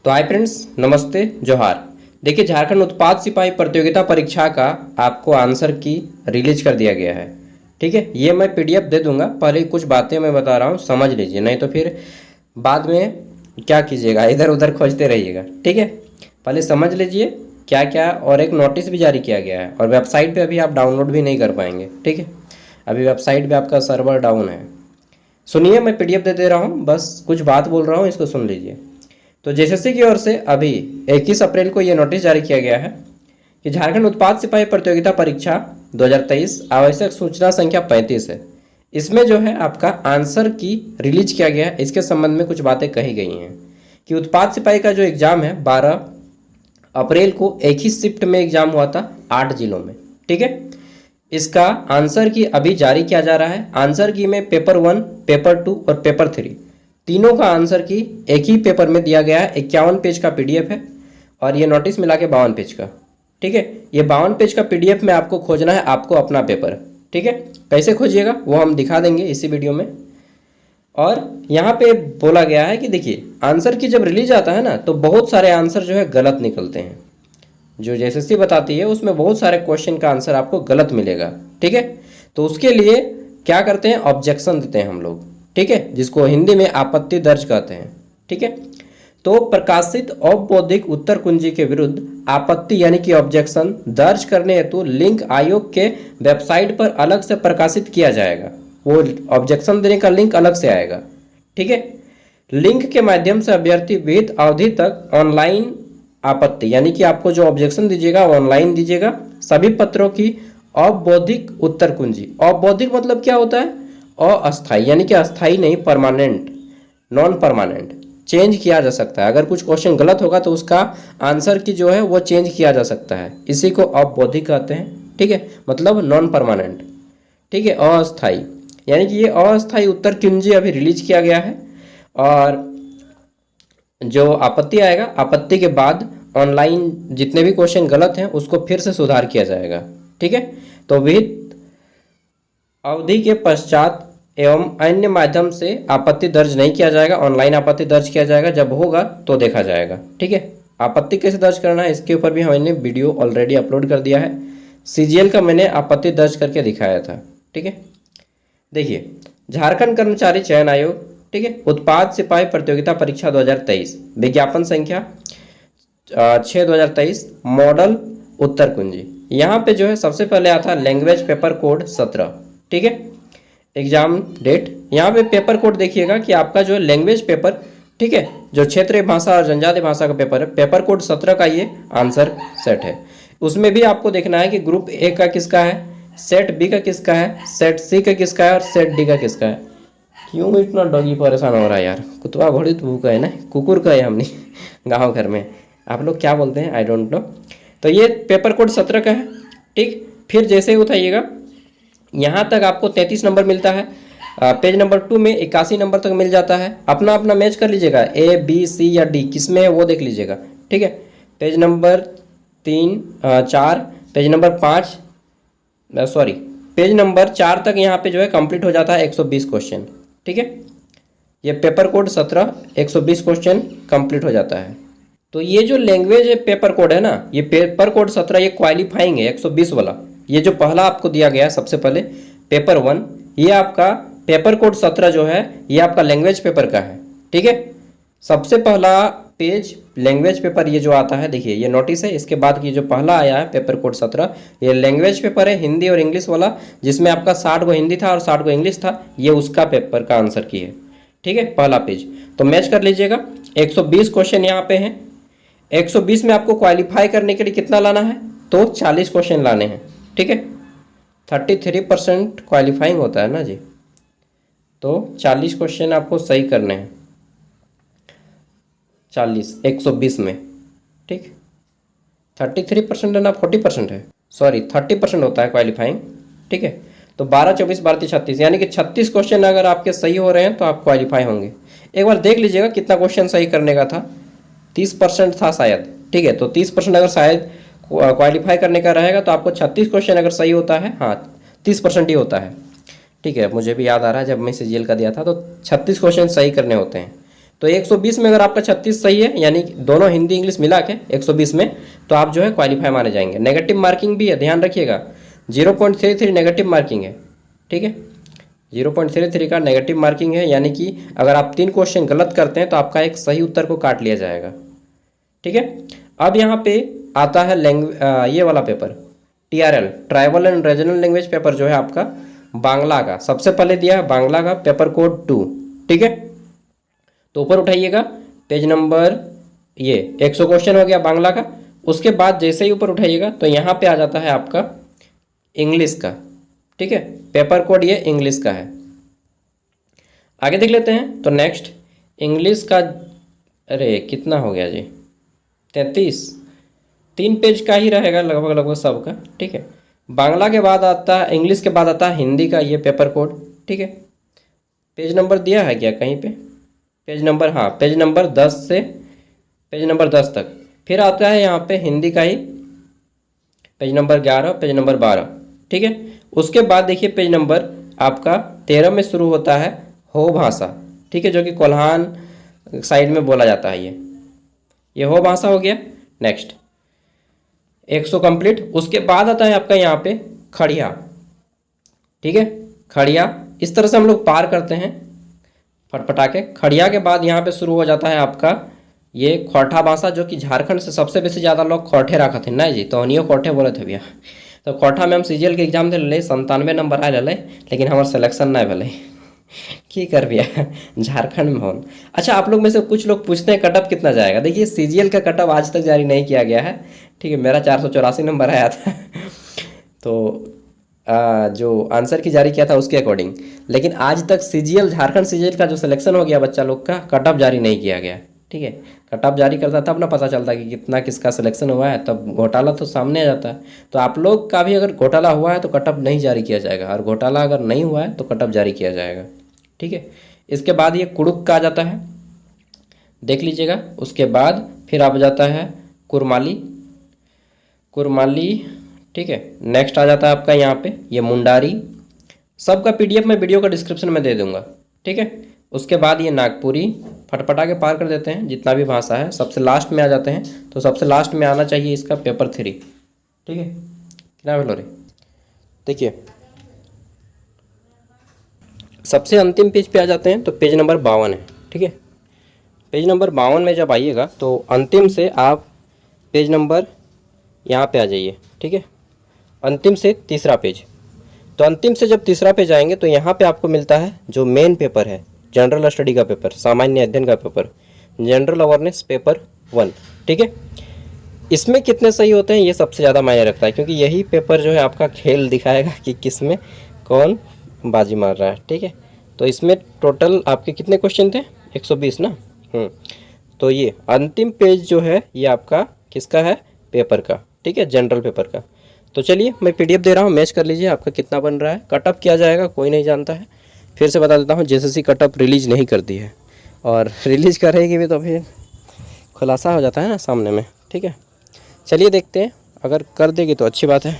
तो hi friends, नमस्ते, जोहार। देखिए, झारखंड उत्पाद सिपाही प्रतियोगिता परीक्षा का आपको आंसर की रिलीज कर दिया गया है। ठीक है, ये मैं पीडीएफ दे दूंगा। पहले कुछ बातें मैं बता रहा हूँ, समझ लीजिए, नहीं तो फिर बाद में क्या कीजिएगा, इधर उधर खोजते रहिएगा। ठीक है, पहले समझ लीजिए क्या क्या। और एक नोटिस भी जारी किया गया है और वेबसाइट पर अभी आप डाउनलोड भी नहीं कर पाएंगे। ठीक है, अभी वेबसाइट पर आपका सर्वर डाउन है। सुनिए, मैं पीडीएफ दे रहा हूँ, बस कुछ बात बोल रहा हूँ, इसको सुन लीजिए। तो जेएसएससी की ओर से अभी 21 अप्रैल को यह नोटिस जारी किया गया है कि झारखंड उत्पाद सिपाही प्रतियोगिता परीक्षा 2023 आवश्यक सूचना संख्या 35 है। इसमें जो है आपका आंसर की रिलीज किया गया है। इसके संबंध में कुछ बातें कही गई हैं कि उत्पाद सिपाही का जो एग्ज़ाम है 12 अप्रैल को एक ही शिफ्ट में एग्ज़ाम हुआ था 8 जिलों में। ठीक है, इसका आंसर की अभी जारी किया जा रहा है। आंसर की में पेपर 1, पेपर 2 और पेपर 3 तीनों का आंसर की एक ही पेपर में दिया गया है। 51 पेज का पीडीएफ है और ये नोटिस मिला के 52 पेज का। ठीक है, ये 52 पेज का पीडीएफ में आपको खोजना है, आपको अपना पेपर। ठीक है, कैसे खोजिएगा वो हम दिखा देंगे इसी वीडियो में। और यहाँ पे बोला गया है कि देखिए, आंसर की जब रिलीज आता है ना तो बहुत सारे आंसर जो है गलत निकलते हैं। जो जेएसएससी बताती है उसमें बहुत सारे क्वेश्चन का आंसर आपको गलत मिलेगा। ठीक है, तो उसके लिए क्या करते हैं, ऑब्जेक्शन देते हैं हम लोग। ठीक है, जिसको हिंदी में आपत्ति दर्ज कहते हैं। ठीक है, तो प्रकाशित औपबौद्धिक उत्तर कुंजी के विरुद्ध आपत्ति यानी कि ऑब्जेक्शन दर्ज करने हेतु लिंक आयोग के वेबसाइट पर अलग से प्रकाशित किया जाएगा। वो ऑब्जेक्शन देने का लिंक अलग से आएगा। ठीक है, लिंक के माध्यम से अभ्यर्थी विहित अवधि तक ऑनलाइन आपत्ति यानी कि आपको जो ऑब्जेक्शन दीजिएगा ऑनलाइन दीजिएगा। सभी पत्रों की औपबौद्धिक उत्तर कुंजी, औपबौद्धिक मतलब क्या होता है, अस्थाई यानी कि अस्थाई नहीं, परमानेंट, नॉन परमानेंट, चेंज किया जा सकता है। अगर कुछ क्वेश्चन गलत होगा तो उसका आंसर की जो है वो चेंज किया जा सकता है, इसी को औपबौद्धिक कहते हैं। ठीक है, मतलब नॉन परमानेंट। ठीक है, अस्थाई यानी कि ये अस्थाई उत्तर कुंजी अभी रिलीज किया गया है। और जो आपत्ति आएगा, आपत्ति के बाद ऑनलाइन जितने भी क्वेश्चन गलत हैं उसको फिर से सुधार किया जाएगा। ठीक है, तो विहित अवधि के पश्चात एवं अन्य माध्यम से आपत्ति दर्ज नहीं किया जाएगा, ऑनलाइन आपत्ति दर्ज किया जाएगा। जब होगा तो देखा जाएगा। ठीक है, आपत्ति कैसे दर्ज करना है इसके ऊपर भी हमने वीडियो ऑलरेडी अपलोड कर दिया है। सीजीएल का मैंने आपत्ति दर्ज करके दिखाया था। ठीक है, देखिए, झारखंड कर्मचारी चयन आयोग, ठीक है, उत्पाद सिपाही प्रतियोगिता परीक्षा 2023 विज्ञापन संख्या 6/2023 मॉडल उत्तर कुंजी। यहाँ पे जो है सबसे पहले आता है लैंग्वेज पेपर कोड 17। ठीक है, एग्जाम डेट, यहाँ पे पेपर कोड देखिएगा कि आपका जो है लैंग्वेज पेपर, ठीक है, जो क्षेत्रीय भाषा और जनजातीय भाषा का पेपर है, पेपर कोड 17 का ये आंसर सेट है। उसमें भी आपको देखना है कि ग्रुप ए का किसका है, सेट बी का किसका है, सेट सी का किसका है और सेट डी का किसका है। क्यों इतना डॉगी परेशान हो रहा है यार, कुतवा घोड़ी तो भूखा है ना, कुकुर का है हमने गाँव घर में, आप लोग क्या बोलते हैं आई डोंट नो। तो ये पेपर कोड 17 का है। ठीक, फिर जैसे ही उठाइएगा यहाँ तक आपको 33 नंबर मिलता है। पेज नंबर 2 में 81 नंबर तक मिल जाता है। अपना अपना मैच कर लीजिएगा, ए बी सी या डी किस में है वो देख लीजिएगा। ठीक है, page number 4, page number 5 sorry page number 4 तक यहाँ पे जो है कंप्लीट हो जाता है 120 क्वेश्चन। ठीक है, ये पेपर कोड 17 120 क्वेश्चन कंप्लीट हो जाता है। तो ये जो लैंग्वेज पेपर कोड है ना, ये पेपर कोड 17 ये क्वालिफाइंग है 120 वाला। ये जो पहला आपको दिया गया सबसे पहले पेपर 1, ये आपका पेपर कोड 17 जो है ये आपका लैंग्वेज पेपर का है। ठीक है, सबसे पहला पेज लैंग्वेज पेपर ये जो आता है, देखिए ये नोटिस है, इसके बाद की जो पहला आया है पेपर कोड 17 ये लैंग्वेज पेपर है, हिंदी और इंग्लिश वाला, जिसमें आपका 60 को हिंदी था और 60 को इंग्लिश था। ये उसका पेपर का आंसर की है। ठीक है, पहला पेज तो मैच कर लीजिएगा। 120 क्वेश्चन यहाँ पे हैं। 120 में आपको क्वालिफाई करने के लिए कितना लाना है, तो 40 क्वेश्चन लाने हैं। ठीक है, 33% क्वालिफाइंग होता है ना जी, तो 40 क्वेश्चन आपको सही करने हैं। 40 120 में, ठीक, 33% है ना, 40% है, सॉरी 30% होता है क्वालिफाइंग। ठीक है, तो 12 24 12 36 यानी कि 36 क्वेश्चन अगर आपके सही हो रहे हैं तो आप क्वालिफाई होंगे। एक बार देख लीजिएगा कितना क्वेश्चन सही करने का था, 30% था शायद। ठीक है, तो 30% अगर शायद क्वालिफाई करने का रहेगा तो आपको 36 क्वेश्चन अगर सही होता है, हाँ 30% ही होता है। ठीक है, मुझे भी याद आ रहा है जब मैं सीजीएल का दिया था तो 36 क्वेश्चन सही करने होते हैं। तो 120 में अगर आपका 36 सही है, यानी दोनों हिंदी इंग्लिश मिला के 120 में, तो आप जो है क्वालिफाई माने जाएंगे। नेगेटिव मार्किंग भी है, ध्यान रखिएगा, 0.33 नेगेटिव मार्किंग है, ठीक है, 0.33 का नेगेटिव मार्किंग है, यानी कि अगर आप 3 क्वेश्चन गलत करते हैं तो आपका एक सही उत्तर को काट लिया जाएगा, ठीक है। अब यहाँ पे आता है ये वाला paper, TRL, tribal and regional language paper जो है आपका बांग्ला का, सबसे पहले दिया है बांग्ला का पेपर कोड 2, ठीक है। तो ऊपर उठाइएगा पेज नंबर, ये 100 क्वेश्चन हो गया बांग्ला का। उसके बाद जैसे ही ऊपर उठाइएगा तो यहाँ पे आ जाता है आपका इंग्लिश का, ठीक है, पेपर कोड ये इंग्लिश का है। आगे देख लेते हैं। तो नेक्स्ट इंग्लिश का, अरे कितना हो गया जी, 33, 3 पेज का ही रहेगा लगभग सबका, ठीक है। बांग्ला के बाद आता है, इंग्लिश के बाद आता है हिंदी का ये पेपर कोड, ठीक है। पेज नंबर दिया है क्या कहीं पे, पेज नंबर, हाँ, पेज नंबर 10 से पेज नंबर 10 तक। फिर आता है यहाँ पे हिंदी का ही पेज नंबर 11, पेज नंबर 12, ठीक है। उसके बाद देखिए पेज नंबर आपका 13 में शुरू होता है हो भाषा, ठीक है, जो कि कोल्हान साइड में बोला जाता है ये हो भाषा हो गया। Next 100 complete. उसके बाद आता है आपका यहाँ पे खड़िया, ठीक है, खड़िया। इस तरह से हम लोग पार करते हैं फटफटा के। खड़िया के बाद यहाँ पे शुरू हो जाता है आपका ये खोरठा भाषा, जो कि झारखंड से सबसे बेसी ज़्यादा लोग खोरठे रखा थे ना जी, तो हनियो खोरठे बोले थे भैया। तो खोरठा में हम CGL के एग्जाम दे ले 97 नंबर आए ले, लेकिन हमारे सिलेक्शन नहीं भले की कर भैया झारखंड में होन। अच्छा, आप लोग में से कुछ लोग पूछते हैं कटअप कितना जाएगा। देखिए CGL का कटअप आज तक जारी नहीं किया गया है, ठीक है, मेरा 484 नंबर आया था तो जो आंसर की जारी किया था उसके अकॉर्डिंग, लेकिन आज तक CGL, झारखंड CGL का जो सिलेक्शन हो गया बच्चा लोग का, कटअप जारी नहीं किया गया, ठीक है। कटअप जारी करता तब ना पता चलता कि कितना किसका सिलेक्शन हुआ है, तब घोटाला तो सामने आ जाता है। तो आप लोग का भी अगर घोटाला हुआ है तो कटअप नहीं जारी किया जाएगा, और घोटाला अगर नहीं हुआ है तो कटअप जारी किया जाएगा, ठीक है। इसके बाद ये कुड़ुक का आ जाता है, देख लीजिएगा। उसके बाद फिर आ जाता है कुरमाली, ठीक है। नेक्स्ट आ जाता है आपका यहाँ पे ये मुंडारी। सबका PDF मैं वीडियो का डिस्क्रिप्शन में दे दूंगा, ठीक है। उसके बाद ये नागपुरी, फटफटा के पार कर देते हैं जितना भी भाषा है। सबसे लास्ट में आ जाते हैं, तो सबसे लास्ट में आना चाहिए इसका पेपर 3, ठीक है। क्या बोलो रे, देखिए सबसे अंतिम पेज पे आ जाते हैं, तो पेज नंबर 52 है, ठीक है। पेज नंबर 52 में जब आइएगा तो अंतिम से आप पेज नंबर यहाँ पे आ जाइए, ठीक है, अंतिम से तीसरा पेज। तो अंतिम से जब तीसरा पेज आएंगे तो यहाँ पे आपको मिलता है जो मेन पेपर है, जनरल स्टडी का पेपर, सामान्य अध्ययन का पेपर, जनरल अवेयरनेस पेपर 1, ठीक है। इसमें कितने सही होते हैं ये सबसे ज़्यादा मायने रखता है, क्योंकि यही पेपर जो है आपका खेल दिखाएगा कि किस में कौन बाजी मार रहा है, ठीक है। तो इसमें टोटल आपके कितने क्वेश्चन थे, 120 ना। तो ये अंतिम पेज जो है ये आपका किसका है, पेपर का, ठीक है, जनरल पेपर का। तो चलिए मैं PDF दे रहा हूँ, मैच कर लीजिए आपका कितना बन रहा है। कटअप किया जाएगा कोई नहीं जानता है, फिर से बता देता हूँ, JSSC कटअप रिलीज नहीं करती है, और रिलीज करेगी भी तो फिर खुलासा हो जाता है ना सामने में, ठीक है। चलिए देखते हैं, अगर कर देगी तो अच्छी बात है।